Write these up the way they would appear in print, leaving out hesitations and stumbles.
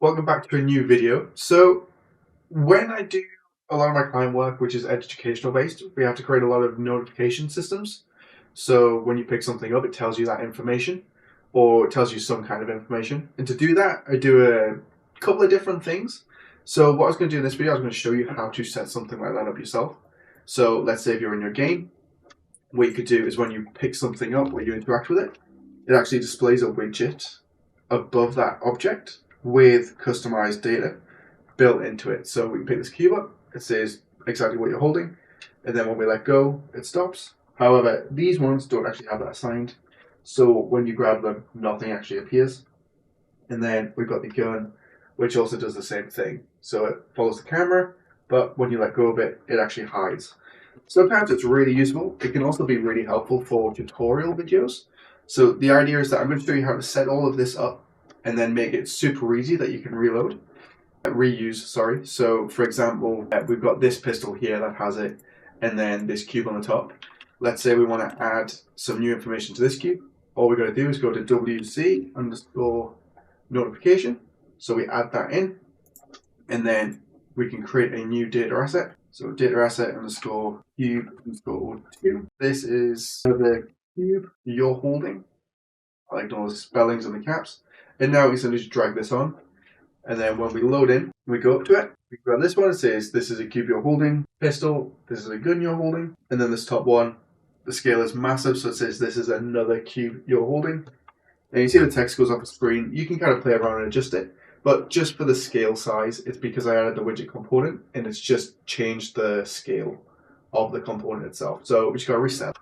Welcome back to a new video. So when I do a lot of my client work, which is educational based, we have to create a lot of notification systems. So when you pick something up, it tells you that information or it tells you some kind of information. And to do that, I do a couple of different things. So what I was going to do in this video, I was going to show you how to set something like that up yourself. So let's say if you're in your game, what you could do is when you pick something up or you interact with it, it actually displays a widget above that object with customized data built into it. So we can pick this cube up, it says exactly what you're holding, and then when we let go, it stops. However, these ones don't actually have that assigned. So when you grab them, nothing actually appears. And then we've got the gun, which also does the same thing. So it follows the camera, but when you let go of it, it actually hides. Sometimes it's really useful. It can also be really helpful for tutorial videos. So the idea is that I'm going to show you how to set all of this up and then make it super easy that you can reuse, sorry. So for example, we've got this pistol here that has it, and then this cube on the top. Let's say we want to add some new information to this cube. All we're going to do is go to WC_notification. So we add that in, and then we can create a new data asset. So data asset underscore cube underscore 2. This is the cube you're holding. I like all the spellings and the caps. And now we simply just drag this on. And then when we load in, we go up to it. We grab this one, it says this is a cube you're holding, pistol, this is a gun you're holding. And then this top one, the scale is massive, so it says this is another cube you're holding. And you see the text goes off the screen. You can kind of play around and adjust it. But just for the scale size, it's because I added the widget component and it's just changed the scale of the component itself. So we just got to reset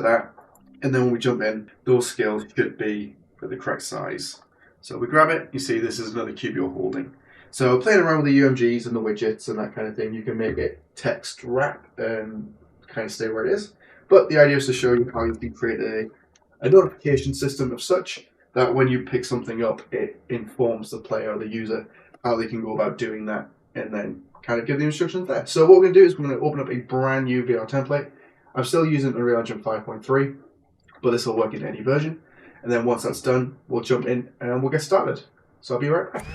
that. And then when we jump in, those scales should be for the correct size. So we grab it, you see this is another cube you're holding. So playing around with the UMGs and the widgets and that kind of thing, you can make it text wrap and kind of stay where it is. But the idea is to show you how you can create a notification system of such that when you pick something up, it informs the player or the user how they can go about doing that and then kind of give the instructions there. So what we're going to do is we're going to open up a brand new VR template. I'm still using Unreal Engine 5.3, but this will work in any version. And then once that's done, we'll jump in and we'll get started. So I'll be right back.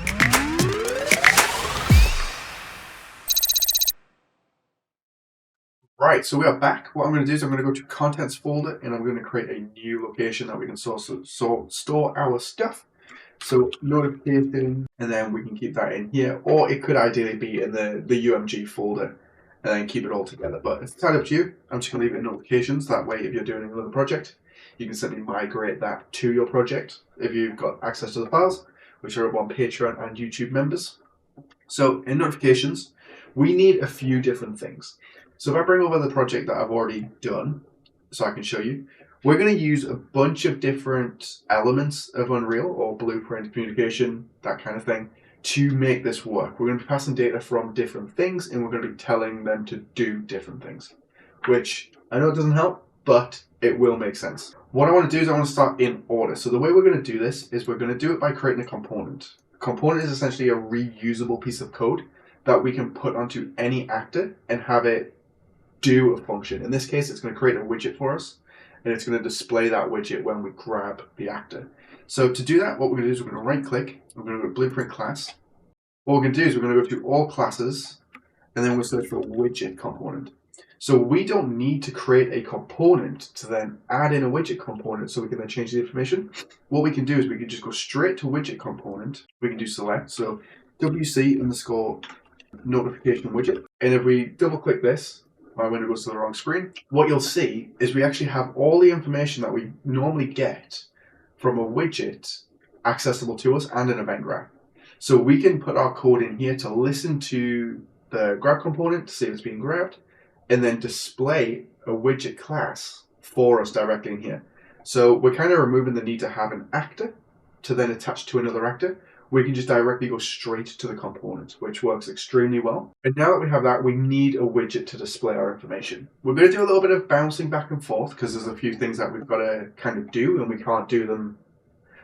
Right, so we are back. What I'm going to do is I'm going to go to Contents folder and I'm going to create a new location that we can store our stuff. So notification, and then we can keep that in here, or it could ideally be in the UMG folder and then keep it all together. But it's entirely up to you. I'm just going to leave it in notifications. That way, if you're doing another project, you can simply migrate that to your project if you've got access to the files, which are up on Patreon and YouTube members. So in notifications, we need a few different things. So if I bring over the project that I've already done, so I can show you, we're going to use a bunch of different elements of Unreal or Blueprint, communication, that kind of thing, to make this work. We're going to be passing data from different things and we're going to be telling them to do different things, which I know it doesn't help, but it will make sense. What I want to do is I want to start in order. So the way we're going to do this is we're going to do it by creating a component. A component is essentially a reusable piece of code that we can put onto any actor and have it do a function. In this case, it's going to create a widget for us and it's going to display that widget when we grab the actor. So to do that, what we're going to do is we're going to right click, we're going to go to Blueprint class. What we're going to do is we're going to go to all classes and then we'll search for widget component. So we don't need to create a component to then add in a widget component so we can then change the information. What we can do is we can just go straight to widget component. We can do select, so WC underscore notification widget. And if we double click this, my window goes to the wrong screen. What you'll see is we actually have all the information that we normally get from a widget accessible to us and an event graph. So we can put our code in here to listen to the grab component to see if it's being grabbed, and then display a widget class for us directly in here. So we're kind of removing the need to have an actor to then attach to another actor. We can just directly go straight to the component, which works extremely well. And now that we have that, we need a widget to display our information. We're going to do a little bit of bouncing back and forth because there's a few things that we've got to kind of do and we can't do them.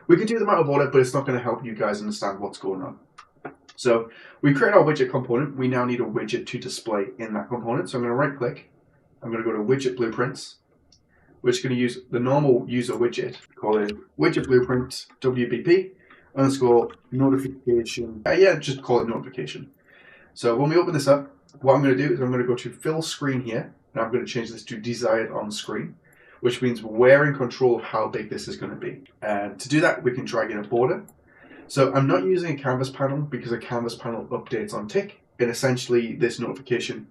We can do them out of order, but it's not going to help you guys understand what's going on. So we create our widget component. We now need a widget to display in that component. So I'm going to right click. I'm going to go to widget blueprints. We're just going to use the normal user widget, call it widget blueprint WBP underscore notification. Yeah, just call it notification. So when we open this up, what I'm going to do is I'm going to go to fill screen here, and I'm going to change this to desired on screen, which means we're in control of how big this is going to be. And to do that, we can drag in a border. So I'm not using a canvas panel because a canvas panel updates on tick, and essentially this notification,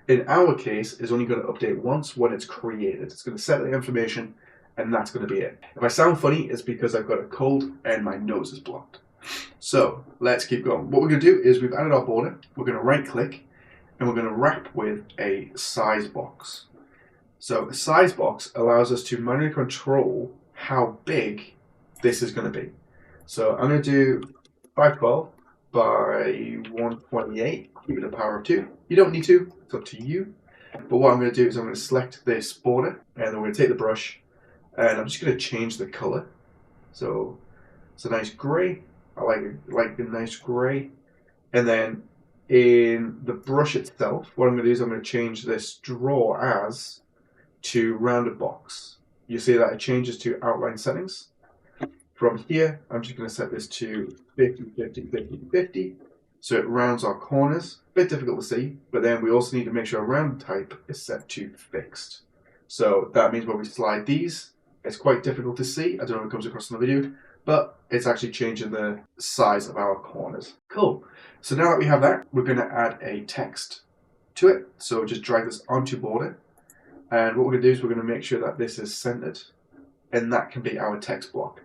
in our case, is only going to update once when it's created. It's going to set the information, and that's going to be it. If I sound funny, it's because I've got a cold and my nose is blocked. So let's keep going. What we're going to do is we've added our border. We're going to right click and we're going to wrap with a size box. So a size box allows us to manually control how big this is going to be. So I'm going to do 512 by 128, keep it a power of 2. You don't need to, it's up to you. But what I'm going to do is I'm going to select this border and then we're going to take the brush and I'm just going to change the color. So it's a nice gray. I like a nice gray. And then in the brush itself, what I'm going to do is I'm going to change this draw as to rounded box. You see that it changes to outline settings. From here, I'm just going to set this to 50, 50, 50, 50. So it rounds our corners. A bit difficult to see, but then we also need to make sure our round type is set to fixed. So that means when we slide these, it's quite difficult to see. I don't know if it comes across in the video, but it's actually changing the size of our corners. Cool. So now that we have that, we're going to add a text to it. So just drag this onto border. And what we're going to do is we're going to make sure that this is centered. And that can be our text block.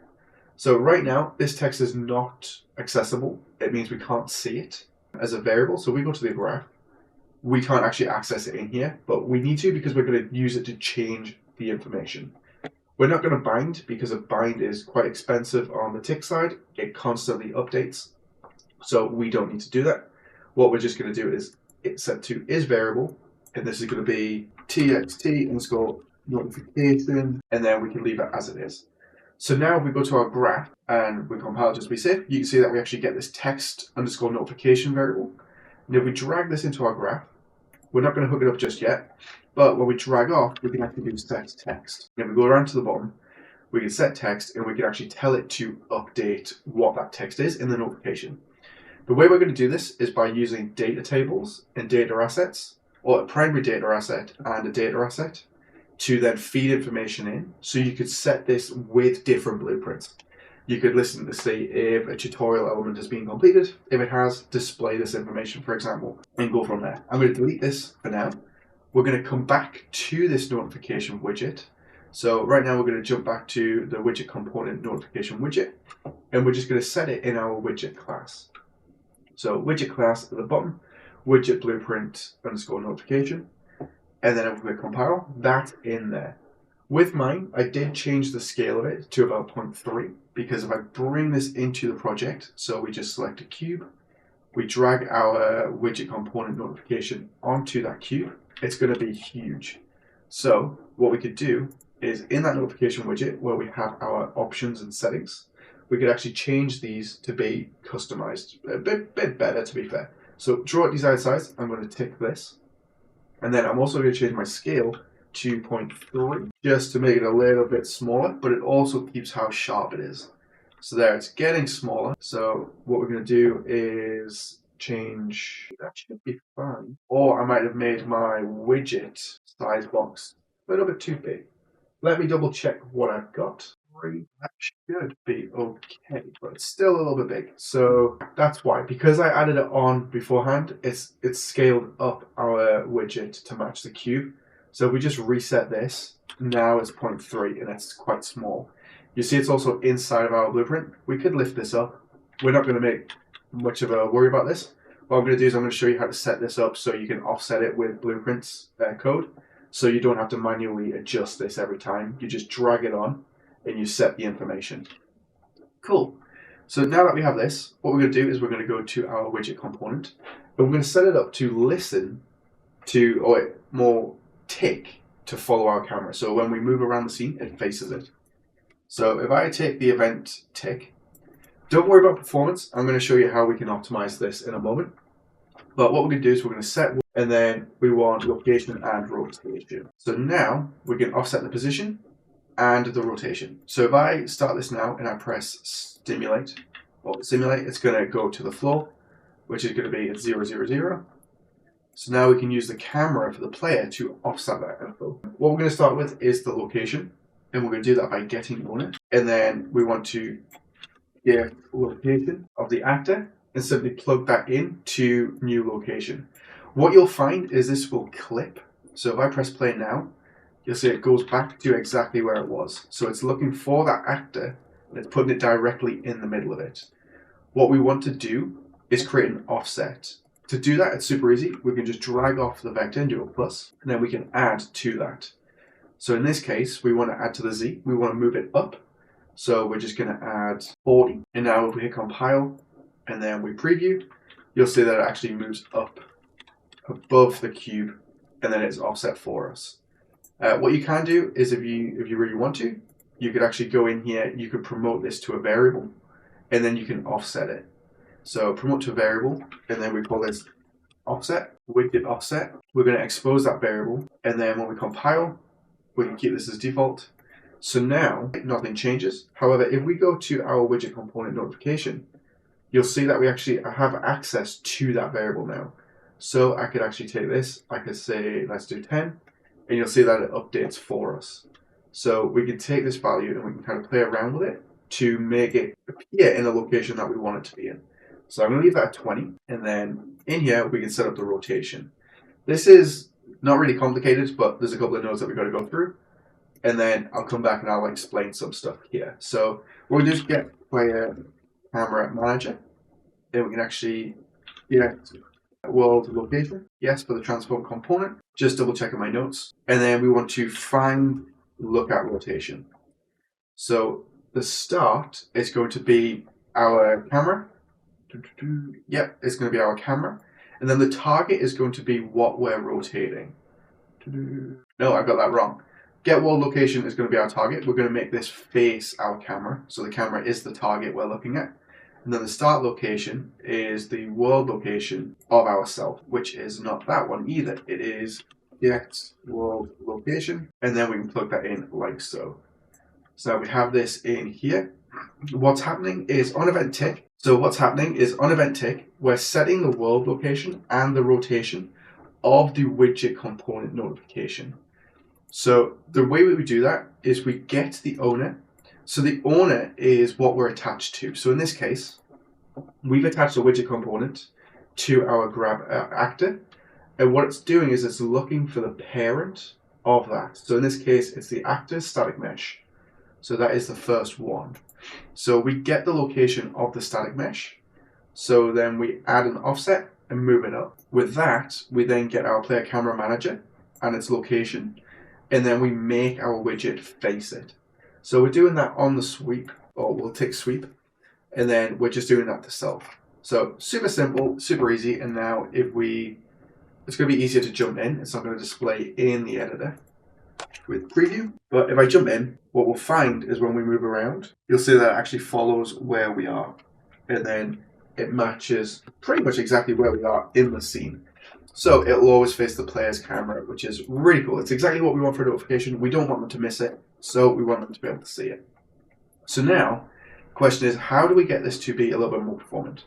So right now, this text is not accessible. It means we can't see it as a variable. So we go to the graph. We can't actually access it in here, but we need to because we're going to use it to change the information. We're not going to bind because a bind is quite expensive on the tick side. It constantly updates. So we don't need to do that. What we're just going to do is it's set to is variable. And this is going to be txt underscore notification. And then we can leave it as it is. So now if we go to our graph and we compile just to be safe, you can see that we actually get this text underscore notification variable. And if we drag this into our graph, we're not going to hook it up just yet, but when we drag off, we can actually do set text. And if we go around to the bottom, we can set text and we can actually tell it to update what that text is in the notification. The way we're going to do this is by using data tables and data assets, or a primary data asset and a data asset, to then feed information in. So you could set this with different blueprints. You could listen to see if a tutorial element has been completed. If it has, display this information, for example, and go from there. I'm going to delete this for now. We're going to come back to this notification widget. So right now we're going to jump back to the widget component notification widget, and we're just going to set it in our widget class. So widget class at the bottom, widget blueprint underscore notification. And then I'm going to compile that in there. With mine, I did change the scale of it to about 0.3 because if I bring this into the project, so we just select a cube, we drag our widget component notification onto that cube, it's going to be huge. So what we could do is in that notification widget where we have our options and settings, we could actually change these to be customized, a bit better to be fair. So draw at desired size, I'm going to tick this. And then I'm also going to change my scale to 0.3 just to make it a little bit smaller, but it also keeps how sharp it is. So there, it's getting smaller. So what we're going to do is change, that should be fine. Or I might have made my widget size box a little bit too big. Let me double check what I've got. That should be okay, but it's still a little bit big. So that's why, because I added it on beforehand, it's scaled up our widget to match the cube. So if we just reset this, now it's 0.3 and it's quite small. You see it's also inside of our blueprint. We could lift this up. We're not going to make much of a worry about this. What I'm going to do is I'm going to show you how to set this up so you can offset it with blueprints code. So you don't have to manually adjust this every time. You just drag it on and you set the information. Cool. So now that we have this, what we're going to do is we're going to go to our widget component and we're going to set it up to listen to, or more tick to follow our camera. So when we move around the scene, it faces it. So if I take the event tick, don't worry about performance. I'm going to show you how we can optimize this in a moment. But what we're going to do is we're going to set, and then we want location and rotation. So now we can offset the position and the rotation. So if I start this now and I press stimulate, or simulate, it's going to go to the floor, which is going to be at 0, 0, 0. So now we can use the camera for the player to offset that info. What we're going to start with is the location, and we're going to do that by getting owner. And then we want to get location of the actor and simply plug that in to new location. What you'll find is this will clip. So if I press play now, you'll see it goes back to exactly where it was. So it's looking for that actor and it's putting it directly in the middle of it. What we want to do is create an offset. To do that, it's super easy. We can just drag off the vector and do a plus, and then we can add to that. So in this case, we want to add to the Z. We want to move it up. So we're just going to add 40. And now if we hit compile and then we preview, you'll see that it actually moves up above the cube, and then it's offset for us. What you can do is if you really want to, you could actually go in here, you could promote this to a variable, and then you can offset it. So promote to a variable, and then we call this offset, widget offset. We're going to expose that variable, and then when we compile, we can keep this as default. So now nothing changes. However, if we go to our widget component notification, you'll see that we actually have access to that variable now. So I could actually take this, I could say, let's do 10, and you'll see that it updates for us. So we can take this value and we can kind of play around with it to make it appear in the location that we want it to be in. So I'm going to leave that at 20, and then in here we can set up the rotation. This is not really complicated, but there's a couple of nodes that we've got to go through, and then I'll come back and I'll explain some stuff here. So we'll just get player camera manager, then we can actually get world location, yes, for the transform component, just double checking my notes, and then we want to find look at rotation. So the start is going to be our camera. Yep, it's going to be our camera. And then the target is going to be what we're rotating. No, I got that wrong. Get world location is going to be our target. We're going to make this face our camera. So the camera is the target we're looking at. And then the start location is the world location of ourself, which is not that one either. It is get world location. And then we can plug that in like so. So we have this in here. What's happening is on event tick. So what's happening is on event tick, we're setting the world location and the rotation of the widget component notification. So the way we would do that is we get the owner. So the owner is what we're attached to. So in this case, we've attached a widget component to our grab actor. And what it's doing is it's looking for the parent of that. So in this case, it's the actor static mesh. So that is the first one. So we get the location of the static mesh. So then we add an offset and move it up. With that, we then get our player camera manager and its location. And then we make our widget face it. So we're doing that on the sweep, or we'll tick sweep. And then we're just doing that to self. So super simple, super easy. And now it's going to be easier to jump in. It's not going to display in the editor with preview. But if I jump in, what we'll find is when we move around, you'll see that it actually follows where we are. And then it matches pretty much exactly where we are in the scene. So it'll always face the player's camera, which is really cool. It's exactly what we want for a notification. We don't want them to miss it, so we want them to be able to see it. So now, the question is, how do we get this to be a little bit more performant?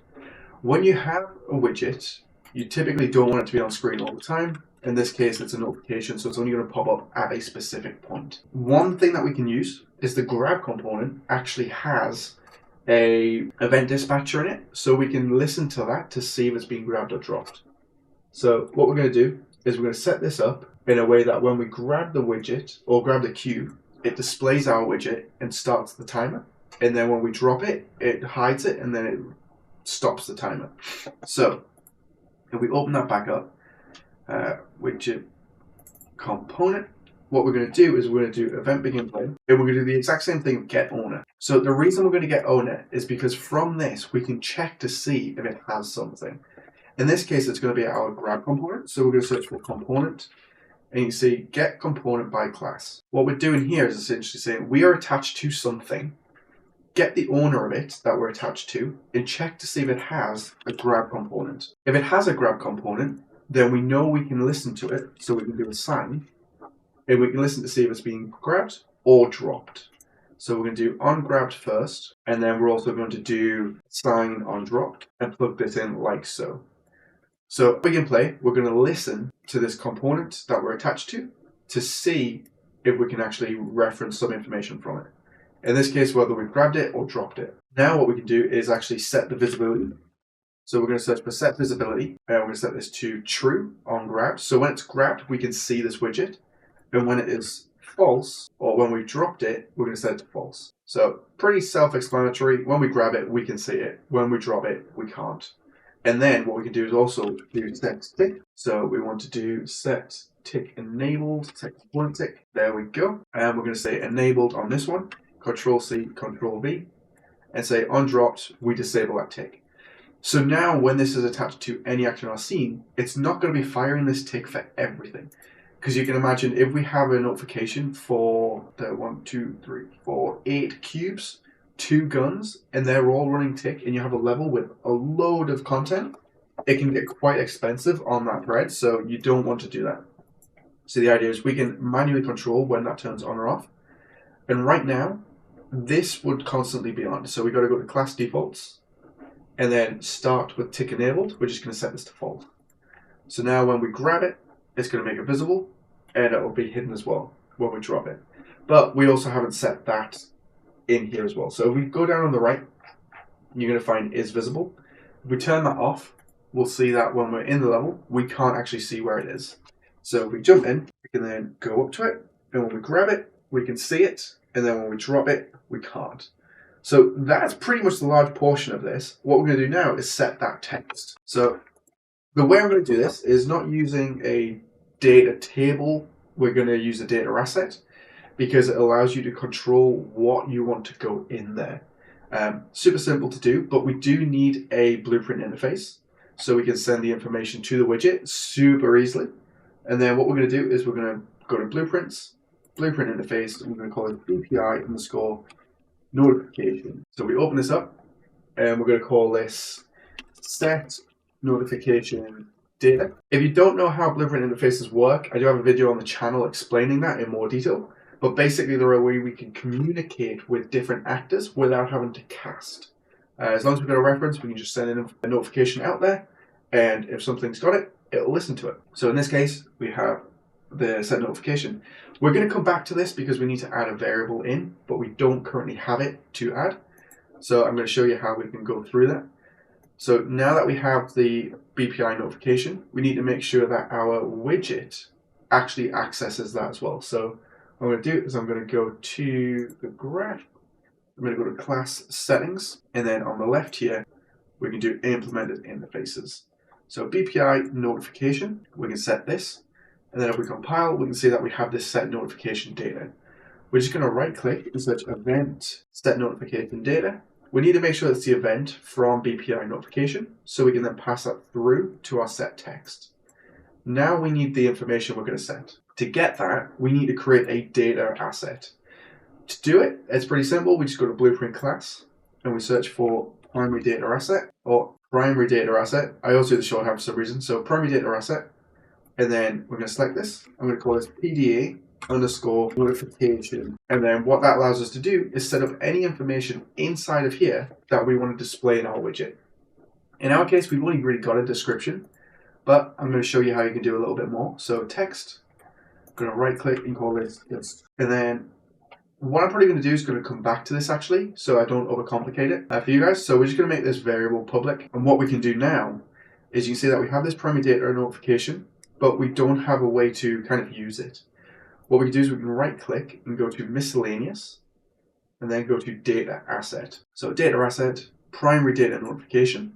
When you have a widget, you typically don't want it to be on screen all the time. In this case, it's a notification, so it's only going to pop up at a specific point. One thing that we can use is the grab component actually has an event dispatcher in it, so we can listen to that to see if it's being grabbed or dropped. So what we're going to do is we're going to set this up in a way that when we grab the widget or grab the cube, it displays our widget and starts the timer. And then when we drop it, it hides it and then it stops the timer. So if we open that back up, widget component, what we're going to do is we're going to do event begin play, and we're going to do the exact same thing with get owner. So the reason we're going to get owner is because from this we can check to see if it has something. In this case, it's going to be our grab component. So we're going to search for component, and you see get component by class. What we're doing here is essentially saying we are attached to something. Get the owner of it that we're attached to, and check to see if it has a grab component. If it has a grab component, then we know we can listen to it. So we can do a sign, and we can listen to see if it's being grabbed or dropped. So we're going to do on grabbed first, and then we're also going to do sign on dropped and plug this in like so. So we can play, we're going to listen to this component that we're attached to see if we can actually reference some information from it. In this case, whether we grabbed it or dropped it. Now what we can do is actually set the visibility. So we're going to search for set visibility, and we're going to set this to true on grab. So when it's grabbed, we can see this widget. And when it is false, or when we've dropped it, we're going to set it to false. So pretty self-explanatory. When we grab it, we can see it. When we drop it, we can't. And then what we can do is also do set tick. So we want to do set tick enabled, set component tick. There we go. And we're going to say enabled on this one. Control C, Control V. And say on dropped, we disable that tick. So now when this is attached to any action or scene, it's not going to be firing this tick for everything. Because you can imagine if we have a notification for the 1, 2, 3, 4, 8 cubes, 2 guns, and they're all running tick, and you have a level with a load of content, it can get quite expensive on that thread, so you don't want to do that. So the idea is we can manually control when that turns on or off. And right now, this would constantly be on. So we got to go to class defaults, and then start with tick enabled. We're just going to set this to false. So now when we grab it, it's going to make it visible, and it will be hidden as well when we drop it. But we also haven't set that in here as well. So if we go down on the right, you're going to find is visible. If we turn that off, we'll see that when we're in the level, we can't actually see where it is. So if we jump in, we can then go up to it, and when we grab it, we can see it, and then when we drop it, we can't. So that's pretty much the large portion of this. What we're going to do now is set that text. So the way I'm going to do this is not using a data table. We're going to use a data asset because it allows you to control what you want to go in there. Super simple to do, but we do need a blueprint interface so we can send the information to the widget super easily. And then what we're going to do is we're going to go to blueprints, blueprint interface, and we're going to call it BPI underscore notification. So we open this up, and we're going to call this set notification data. If you don't know how blueprint interfaces work, I do have a video on the channel explaining that in more detail. But basically, there are ways we can communicate with different actors without having to cast. As long as we've got a reference, we can just send in a notification out there, and if something's got it, it'll listen to it. So in this case, we have the set notification. We're going to come back to this because we need to add a variable in, but we don't currently have it to add. So I'm going to show you how we can go through that. So now that we have the BPI notification, we need to make sure that our widget actually accesses that as well. So what I'm going to do is I'm going to go to the graph. I'm going to go to class settings, and then on the left here, we can do implemented interfaces. So BPI notification, we can set this. And then if we compile, we can see that we have this set notification data. We're just going to right click and search event set notification data. We need to make sure it's the event from BPI notification so we can then pass that through to our set text. Now we need the information we're going to send. To get that, we need to create a data asset. To do it, it's pretty simple. We just go to blueprint class and we search for primary data asset or primary data asset. I also do the shorthand for some reason. So primary data asset. And then we're going to select this. I'm going to call this PDA underscore notification. And then what that allows us to do is set up any information inside of here that we want to display in our widget. In our case, we've only really got a description, but I'm going to show you how you can do a little bit more. So text, I'm going to right click and call this list. And then what I'm probably going to do is going to come back to this actually, so I don't overcomplicate it for you guys. So we're just going to make this variable public. And what we can do now is you can see that we have this primary data notification, but we don't have a way to kind of use it. What we can do is we can right click and go to miscellaneous and then go to data asset. So data asset, primary data notification.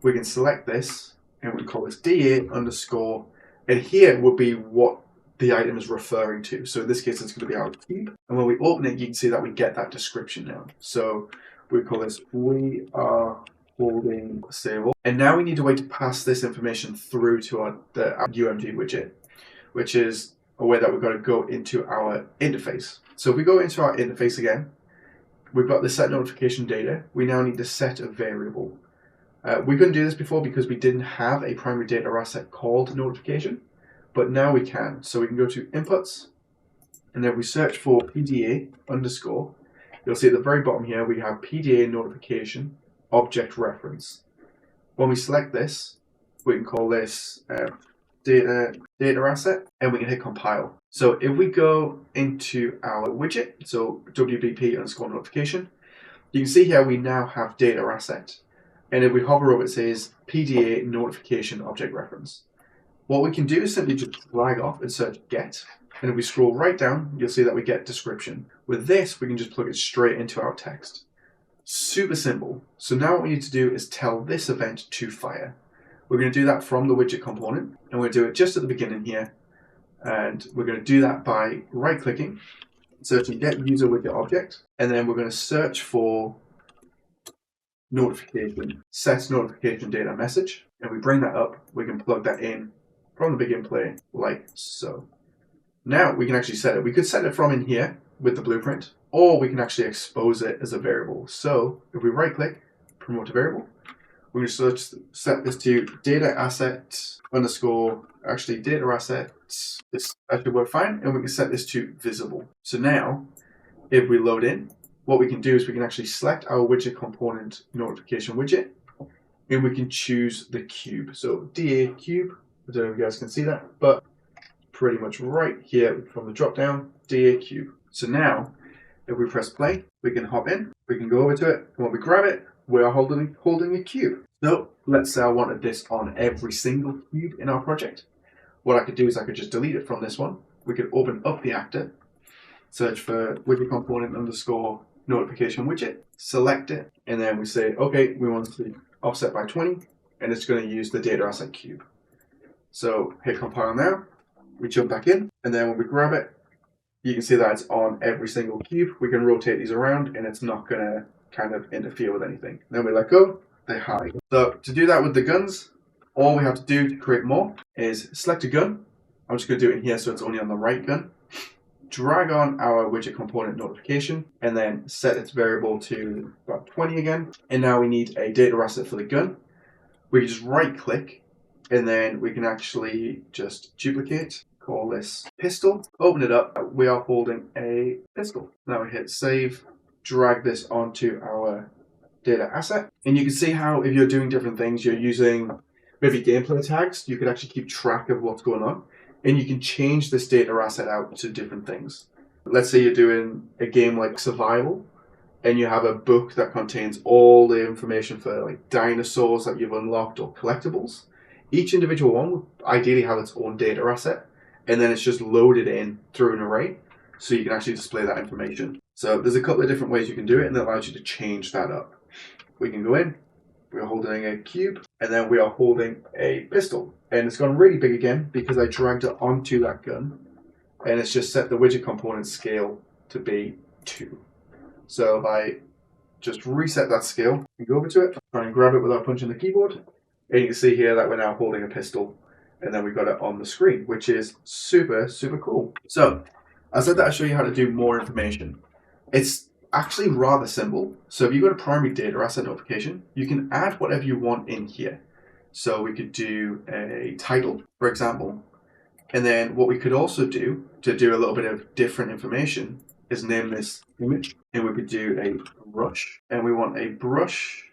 We can select this and we call this DA underscore, and here would be what the item is referring to. So in this case, it's going to be our cube. And when we open it, you can see that we get that description now. So we call this we are holding stable. And now we need a way to pass this information through to the UMD widget, which is a way that we've got to go into our interface. So if we go into our interface again, we've got the set notification data. We now need to set a variable. We couldn't do this before because we didn't have a primary data asset called notification, but now we can. So we can go to inputs, and then we search for PDA underscore, you'll see at the very bottom here we have PDA notification object reference. When we select this, we can call this data asset, and we can hit compile. So if we go into our widget, so WBP_notification, you can see here we now have data asset. And if we hover over, it says PDA notification object reference. What we can do is simply just drag off and search get. And if we scroll right down, you'll see that we get description. With this, we can just plug it straight into our text. Super simple. So now what we need to do is tell this event to fire. We're going to do that from the widget component, and we're going to do it just at the beginning here. And we're going to do that by right-clicking, searching get user widget object, and then we're going to search for notification, set notification data message, and we bring that up. We can plug that in from the begin play like so. Now we can actually set it. We could set it from in here with the blueprint, or we can actually expose it as a variable. So if we right-click, promote to variable, we're going to set this to data asset underscore, actually data asset, this actually work fine, and we can set this to visible. So now, if we load in, what we can do is we can actually select our widget component notification widget, and we can choose the cube. So DA cube, I don't know if you guys can see that, but pretty much right here from the drop down, DA cube. So now, if we press play, we can hop in, we can go over to it, and when we grab it, we are holding a cube. So let's say I wanted this on every single cube in our project. What I could do is I could just delete it from this one. We could open up the actor, search for widget component underscore notification widget, select it, and then we say, okay, we want it to be offset by 20, and it's going to use the data asset cube. So hit compile now, we jump back in, and then when we grab it, you can see that it's on every single cube. We can rotate these around, and it's not going to kind of interfere with anything. Then we let go, they hide. So to do that with the guns, all we have to do to create more is select a gun. I'm just going to do it in here so it's only on the right gun. Drag on our widget component notification, and then set its variable to about 20 again. And now we need a data asset for the gun. We can just right click, and then we can actually just duplicate, call this pistol, open it up. We are holding a pistol. Now we hit save, drag this onto our data asset. And you can see how if you're doing different things, you're using maybe gameplay tags, you can actually keep track of what's going on. And you can change this data asset out to different things. Let's say you're doing a game like survival, and you have a book that contains all the information for like dinosaurs that you've unlocked or collectibles. Each individual one will ideally have its own data asset, and then it's just loaded in through an array, so you can actually display that information. So there's a couple of different ways you can do it, and that allows you to change that up. We can go in, we're holding a cube, and then we are holding a pistol. And it's gone really big again because I dragged it onto that gun, and it's just set the widget component scale to be 2. So if I just reset that scale and go over to it, try and grab it without punching the keyboard, and you can see here that we're now holding a pistol, and then we've got it on the screen, which is super, super cool. So I said that I'll show you how to do more information. It's actually rather simple. So if you go to primary data asset notification, you can add whatever you want in here. So we could do a title, for example. And then what we could also do to do a little bit of different information is name this image. And we could do a brush. And we want a brush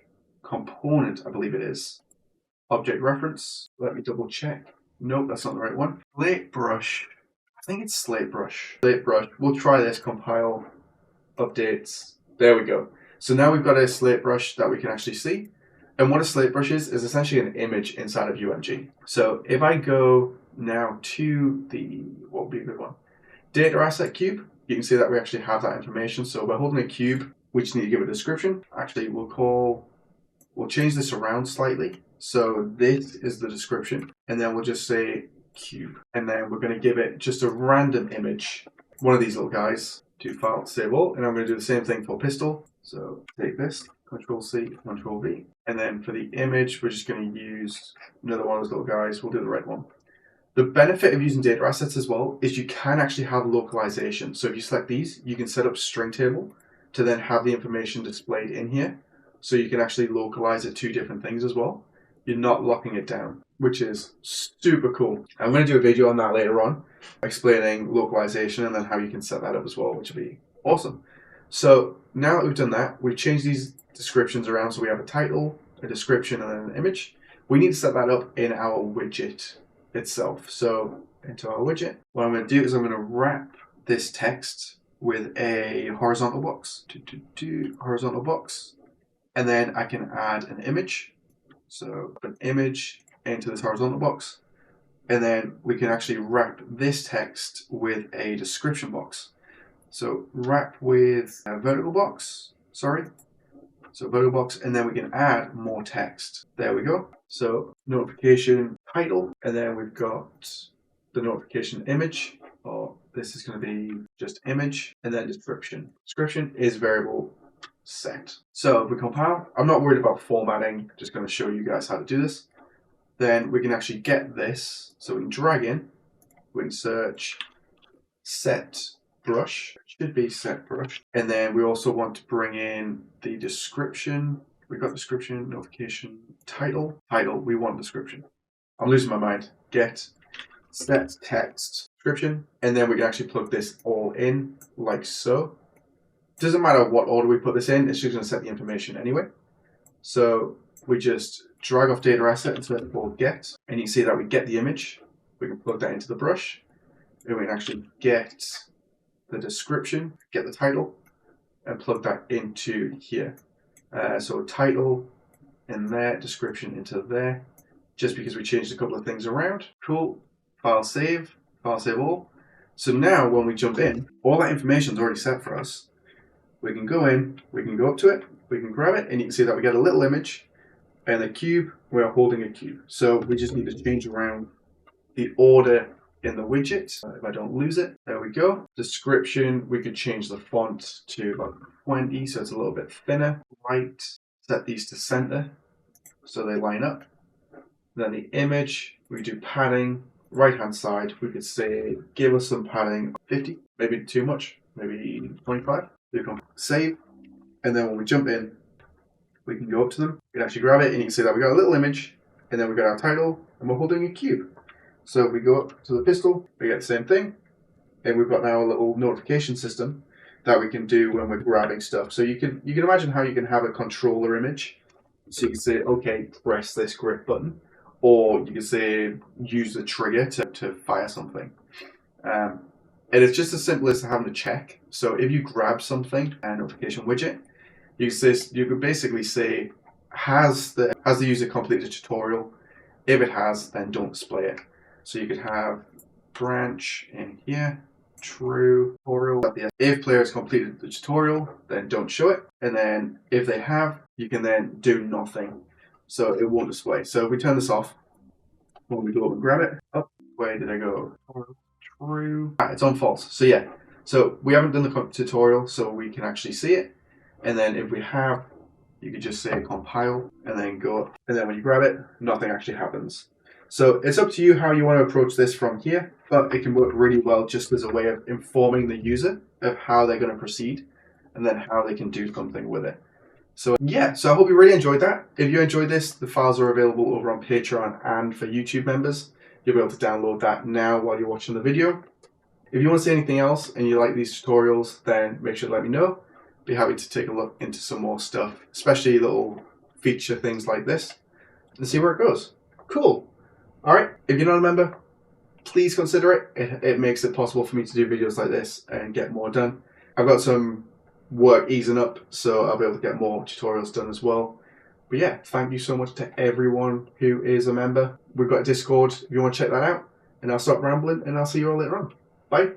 component, I believe it is. Object reference. Let me double check. Nope, that's not the right one. Slate brush. I think it's slate brush. Slate brush. We'll try this, compile, updates. There we go. So now we've got a slate brush that we can actually see. And what a slate brush is essentially an image inside of UMG. So if I go now to the, what would be a good one? Data asset cube, you can see that we actually have that information. So we're holding a cube, we just need to give it a description. Actually, we'll change this around slightly. So this is the description, and then we'll just say cube. And then we're going to give it just a random image, one of these little guys, to file, save all. And I'm going to do the same thing for pistol. So take this, Control C, Control V. And then for the image, we're just going to use another one of those little guys. We'll do the red one. The benefit of using data assets as well is you can actually have localization. So if you select these, you can set up string table to then have the information displayed in here. So you can actually localize it to different things as well. You're not locking it down, which is super cool. I'm going to do a video on that later on, explaining localization and then how you can set that up as well, which will be awesome. So now that we've done that, we've changed these descriptions around. So we have a title, a description, and then an image. We need to set that up in our widget itself. So into our widget, what I'm going to do is I'm going to wrap this text with a horizontal box, horizontal box, and then I can add an image. So an image into this horizontal box, and then we can actually wrap this text with a description box. So wrap with a vertical box, sorry. So vertical box, and then we can add more text. There we go. So notification title, and then we've got the notification image, or this is going to be just image, and then description. Description is variable set. So if we compile, I'm not worried about formatting, just going to show you guys how to do this. Then we can actually get this, so we can drag in, we can search set brush, should be set brush, and then we also want to bring in the description. We've got description, notification, title, we want description. I'm losing my mind. Get set text description, and then we can actually plug this all in like so. Doesn't matter what order we put this in, it's just going to set the information anyway. So we just drag off data asset and select for get, and you can see that we get the image. We can plug that into the brush, and we can actually get the description, get the title, and plug that into here. So title in there, description into there, just because we changed a couple of things around. Cool. File save all. So now when we jump in, all that information is already set for us. We can go in, we can go up to it, we can grab it, and you can see that we get a little image, and the cube, we're holding a cube. So we just need to change around the order in the widget. If I don't lose it, there we go. Description, we could change the font to about 20, so it's a little bit thinner. Right, set these to center, so they line up. Then the image, we do padding. Right hand side, we could say, give us some padding, 50, maybe too much, maybe 25. You can save, and then when we jump in, we can go up to them, we can actually grab it, and you can see that we got a little image, and then we got our title, and we're holding a cube. So if we go up to the pistol, we get the same thing, and we've got now a little notification system that we can do when we're grabbing stuff. So you can imagine how you can have a controller image. So you can say, okay, press this grip button, or you can say, use the trigger to fire something. And it's just as simple as having a check. So if you grab something, a notification widget, you could basically say, has the user completed the tutorial? If it has, then don't display it. So you could have branch in here, true, tutorial. If player has completed the tutorial, then don't show it. And then if they have, you can then do nothing. So it won't display. So if we turn this off, when we go up and grab it, oh, where did I go? True. It's on false. So yeah, so we haven't done the tutorial, so we can actually see it. And then if we have, you could just say compile and then go up. And then when you grab it, nothing actually happens. So it's up to you how you want to approach this from here, but it can work really well just as a way of informing the user of how they're going to proceed and then how they can do something with it. So yeah, so I hope you really enjoyed that. If you enjoyed this, the files are available over on Patreon and for YouTube members. You'll be able to download that now while you're watching the video. If you want to see anything else and you like these tutorials, then make sure to let me know. Be happy to take a look into some more stuff, especially little feature things like this, and see where it goes. Cool. All right, if you're not a member, please consider it. It makes it possible for me to do videos like this and get more done. I've got some work easing up, so I'll be able to get more tutorials done as well. But yeah, thank you so much to everyone who is a member. We've got a Discord if you want to check that out. And I'll stop rambling and I'll see you all later on. Bye.